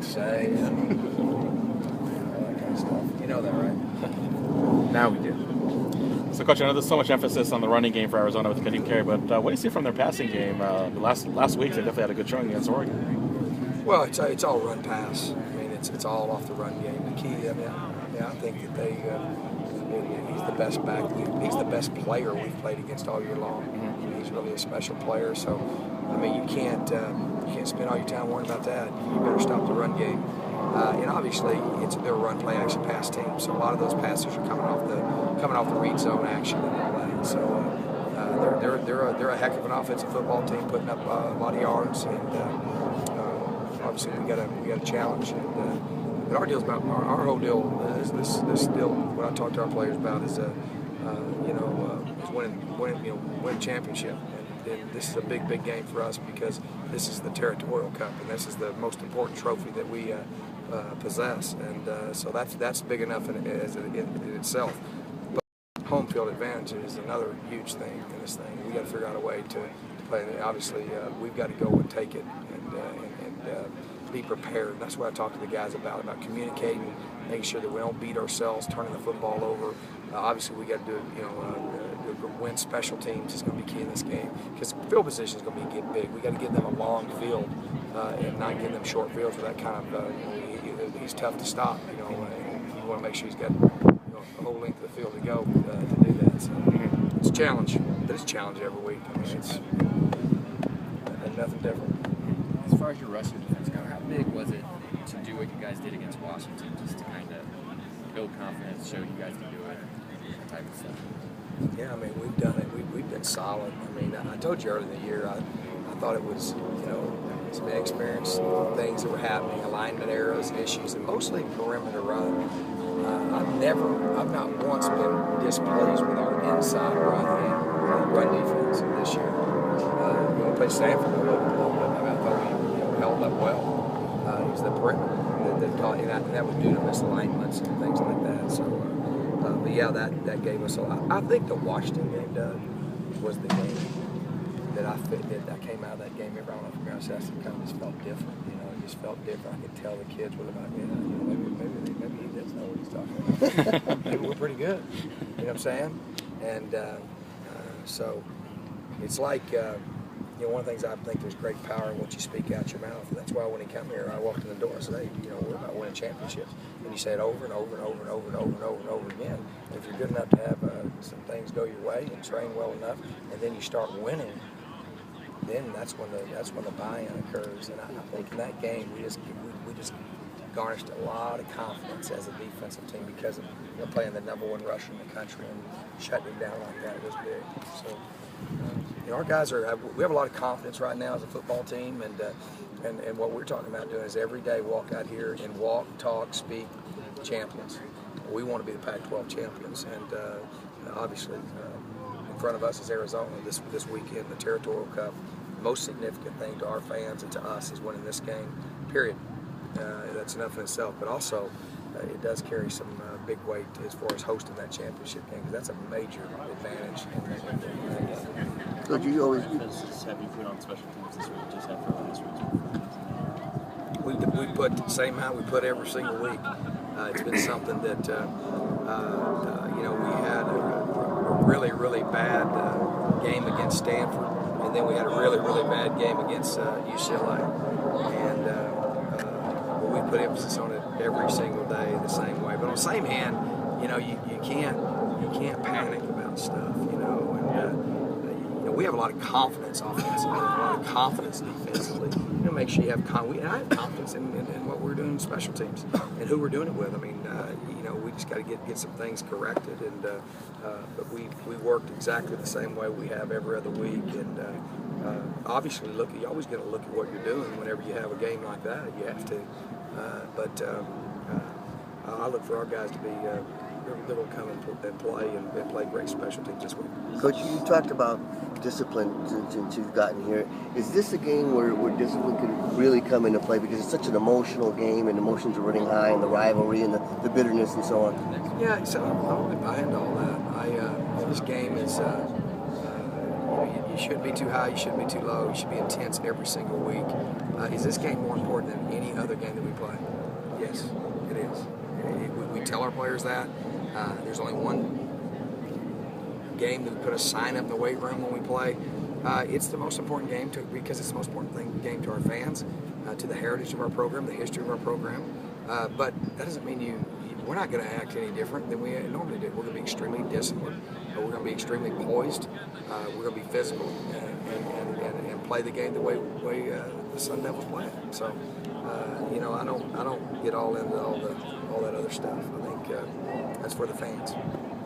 to say, and all that kind of stuff. You know that, right? Now we do. So, Coach, I know there's so much emphasis on the running game for Arizona with Kadeem Carey, but what do you see from their passing game? Last week, they definitely had a good showing against Oregon. Well, it's all run pass. I mean, it's all off the run game. The key, I mean, I think that they, he's the best back. He's the best player we've played against all year long. He's really a special player. So, I mean, you can't spend all your time worrying about that. You better stop the run game. And obviously, they're a run play action pass team. So a lot of those passes are coming off the read zone action and all that. So they're a heck of an offensive football team, putting up a lot of yards. And obviously, we got a challenge. And our deal's about our whole deal is this deal. What I talk to our players about is is winning championship. And this is a big game for us because this is the Territorial Cup, and this is the most important trophy that we possess. And so that's big enough in itself. But home field advantage is another huge thing in this thing. We got to figure out a way to play. Obviously, we've got to go and take it and be prepared. That's what I talk to the guys about communicating, making sure that we don't beat ourselves, turning the football over. Obviously, we got to do win special teams is going to be key in this game because field position is going to be big. We got to give them a long field and not give them short fields with that kind of. He's tough to stop. And you want to make sure he's got the whole length of the field to go to do that. So it's a challenge, but it's a challenge every week. I mean, it's nothing different. As far as your rushing defense go, how big was it to do what you guys did against Washington, just to kind of build confidence, show you guys can do it, that type of stuff? Yeah, I mean, we've done it. We've been solid. I mean, I told you earlier in the year, I thought it was, some inexperienced things that were happening, alignment errors, issues, and mostly perimeter run. I've not once been displeased with our inside run defense this year. We played Stanford a little bit. I thought we held up well. It was the perimeter and that was due to misalignments and things like that. So. But yeah, that gave us a lot. I think the Washington game, Doug, was the game that I came out of that game. I don't know if you're going to say it kind of just felt different. It just felt different. I could tell the kids were like, maybe he does know what he's talking about. Maybe we're pretty good. You know what I'm saying? And so it's like. One of the things I think there's great power in what you speak out your mouth. And that's why when he came here, I walked in the door and said, hey, we're about winning championships. And you say it over and over and over and over and over and over and over again. And if you're good enough to have some things go your way and train well enough, and then you start winning, then that's when the buy-in occurs. And I think in that game we just garnished a lot of confidence as a defensive team because of playing the #1 rusher in the country and shutting him down like that was big. So. Our guys we have a lot of confidence right now as a football team, and what we're talking about doing is every day walk out here and walk, talk, speak champions. We want to be the Pac-12 champions, and obviously in front of us is Arizona this weekend, the Territorial Cup. The most significant thing to our fans and to us is winning this game, period. That's enough in itself, but also it does carry some big weight as far as hosting that championship game, because that's a major advantage. So do you always emphasis have you put on special teams this week? Just have for last week. We put the same amount we put every single week. It's been something that we had a really bad game against Stanford, and then we had a really bad game against UCLA, and we put emphasis on it every single day the same way. But on the same hand, you can't panic about stuff, we have a lot of confidence offensively, a lot of confidence defensively. Make sure you have confidence. I have confidence in what we're doing in special teams and who we're doing it with. I mean, we just got to get some things corrected, and but we worked exactly the same way we have every other week. And obviously, you always got to look at what you're doing whenever you have a game like that. You have to, but I look for our guys to be. They're going to come and play and play great special teams this week. Coach, you talked about discipline since you've gotten here. Is this a game where discipline could really come into play because it's such an emotional game and emotions are running high and the rivalry and the bitterness and so on? Yeah, so I'm behind all that. This game is you shouldn't be too high, you shouldn't be too low, you should be intense every single week. Is this game more important than any other game that we play. Yes, it is. We tell our players that. There's only one game that we put a sign up in the weight room when we play. It's the most important game because it's the most important game to our fans, to the heritage of our program, the history of our program. But that doesn't mean we're not going to act any different than we normally do. We're going to be extremely disciplined. We're going to be extremely poised. We're going to be physical and play the game the way the Sun Devils play it. So, I don't get all into all that other stuff. I think that's for the fans.